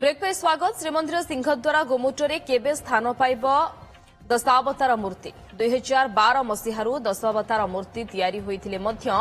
Break पे स्वागत। श्रीमंदिर सिंहद्वारा गोमुटरे केबे स्थान पाइब दशावतार मूर्ति 2012 मसीहारू दशावतार मूर्ति तैयारी होइथिले मध्य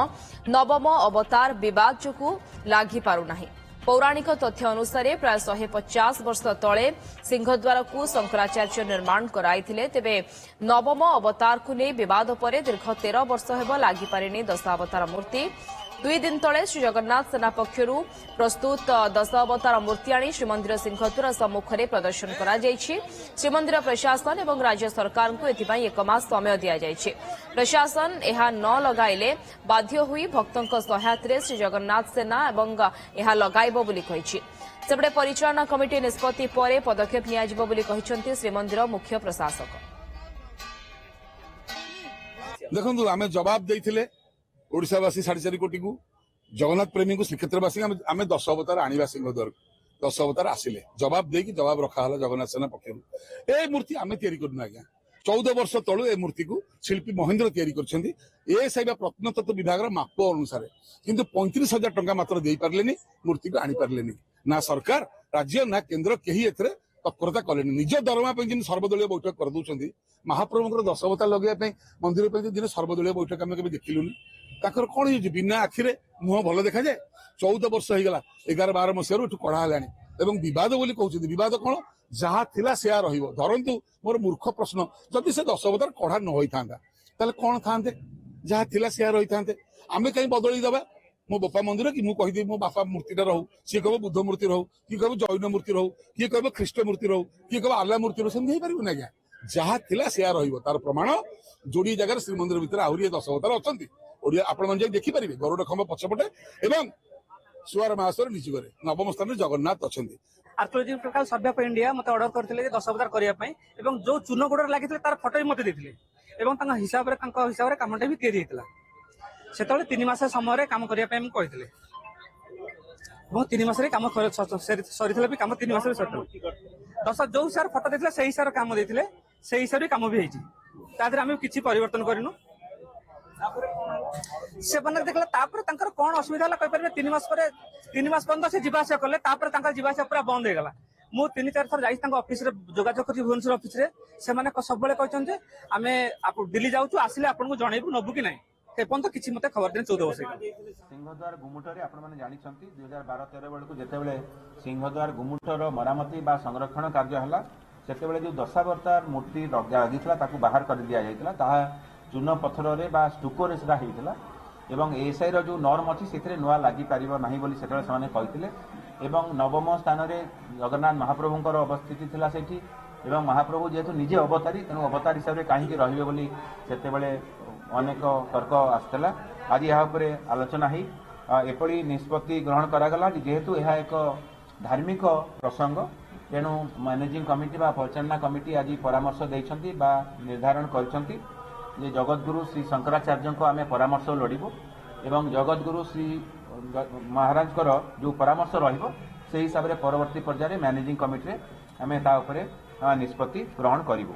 नवम अवतार विवाद जोगु लागि पारुनाही। पौराणिक तथ्य अनुसार प्राय 150 वर्ष तले सिंहद्वार को शंकराचार्य निर्माण कराइथिले। तेबे नवम अवतार को नहीं विवाद पर दीर्घ 13 वर्ष हेब लागि पारिनी दशावतार मूर्ति। 2 दिन तले श्री जगन्नाथ सेना पक्षरु प्रस्तुत दशावतार मूर्ति आनी श्रीमंदिर सिंहद्वार सम्मुखें प्रदर्शन करा जायछि। श्रीमंदिर प्रशासन एवं राज्य सरकार को एथिपाई 1 मास समय दिया जायछि। प्रशासन यह न लगाइले बाध्य हुई भक्तों सहायता श्री जगन्नाथ सेना एवं यह लगाइब बोली कहिछि। सेपटे परिचालना कमिटी निष्पत्ति पर पदक्षेप नियाजिब बोली कहिसंति श्रीमंदिर मुख्य प्रशासक। देखंतु आमे जवाब देइथिले ओडिशावासी 4.5 कोटी को जगन्नाथ प्रेमी को श्रीक्षेत्रवासी आम 10 अवतार आनिबा सिंहद्वार 10 अवतार आसिले जवाब देकी जवाब रखा जगन्नाथ सेना पक्षर ए मूर्ति आम तैयारी करना आज्ञा 14 वर्ष तलु ए मूर्ति को शिल्पी महेंद्र तैयारी करछंती। ए साइबा प्रत्नतत्व विभाग माप अनुसार किंतु 35,000 टंका मात्र दे पारलेनी मूर्ति को आनी पारलेनी। ना सरकार राज्य ना केंद्र केही एथरे तत्परता कलेनी। निज दरमा पे जिन सर्वदलीय बैठक कर दउछंती महाप्रभुଙ୍କର 10 अवतार लगेया पे मंदिर पे दिन सर्वदलीय बैठक आमे केबे देखिलुनी। ताकर कोन हे बिना आखिरे मुह भल देखा जाए। 14 वर्ष हो गला 11-12 मसियारू एठु कढ़ा हलानी एवं विवाद बोली कहउछंती। विवाद कोन जहा थिला सेया रहिबो। धरंतु मोर मूर्ख प्रश्न जदि से 10 अवतार कढ़ा न होई थांदा ताले कोन थांते जहा थिला सेया रहि थांते आमे कहीं बदली दबा। मो बापा मंदिर कि मु कहि मो बापा मूर्तिटा रहू सी कहबो बुद्ध मूर्ति रहू कि कहबो जैन मूर्ति रहू कि कहबो ख्रीष्ट मूर्ति रहू कि कहबो आल्ला मूर्ति रहू सेम देई परिबो ना क्या जहा थिला सेया रहिबो। तार प्रमाण जोड़ी जगह श्रीमंदिर भितर आहुरी 10 अवतार अछंती। ओडिया आपण मन देखि परिबे गरुड़ खंभ पछपटे एवं सुवार महासर निज घरे नवम स्थान जगन्नाथ अछंती। आर्कियोलॉजिकल सर्वे ऑफ इंडिया मते ऑर्डर करथिले 10 अवतार करिया पई एवं जो चून गोडर लागिथिले तार फोटो भी मते देथिले एवं तांका हिसाब रे कामटे भी तैयारी हेतला। सेतले 3 मास समय रे काम करिया पई हम कहिथिले एवं 3 मास रे काम सरिथिले भी काम 3 मास रे सरिथिले। 10 जो हिसाब फोटो देथिले सेही हिसाब काम देथिले सेही हिसाब रे काम भी हेछि। तादरे हम किछि परिवर्तन करिनु से बना देखला तापर तांकर कोन असुविधा हला कहि परबे। 3 मास पर्यंत से जीवाशय कले तापर तांकर जीवाशय पूरा बंद हो गला। मु 3-4 थर जाई तांकर ऑफिस रे जोगाजोग करछि भुवनेश्वर ऑफिस रे से माने सबले कहचन जे आमे आप दिल्ली जाउछु आसिले आपन को जणैबु नबु कि नै ते पन तो किछि मते खबर देन 14 वर्ष सिंहद्वार गुमुटरे आपण माने जानि छंती 2012-13 बेल को जेते बेले सिंहद्वार गुमुटर मरामती बा संरक्षण कार्य हला सेते बेले जो दशावतार मूर्ति लागितला ताकू बाहर कर दिया जायतला ताहा चून पत्थर रे बा स्टुको रे सेटा हेइतला एवं एएसआई रो जो नॉर्म अछि सेतरे नुआ लागि परिबो नाही बोली सेतले सने कहितले एवं नवम स्थान रे जगन्नाथ महाप्रभुଙ୍କର अवस्थिति थिला सेठी एवं महाप्रभु जेतु निजे अवतारी तेनु अवतार हिसाब रे काहे कि रहिबे बोली सेते बेले अनेक तर्क आस्तला। आज यहा उपरे आलोचना ही एपड़ी निष्पत्ति ग्रहण करागला जेहेतु यह एक धार्मिक प्रसंग तेणु मैनेजिंग कमिटी बा परिचालना कमिटी आज परामर्श देइछंती बा निर्धारण करछंती जे जगतगुरु श्री शंकराचार्य को आमे परामर्श लड़िबो एवं जगतगुरु श्री महाराज जो परामर्श रहिबो से हिसाब रे परवर्ती पर्याय मैनेजिंग कमिटी रे आमे ता उपरे निष्पत्ति ग्रहण करिबो।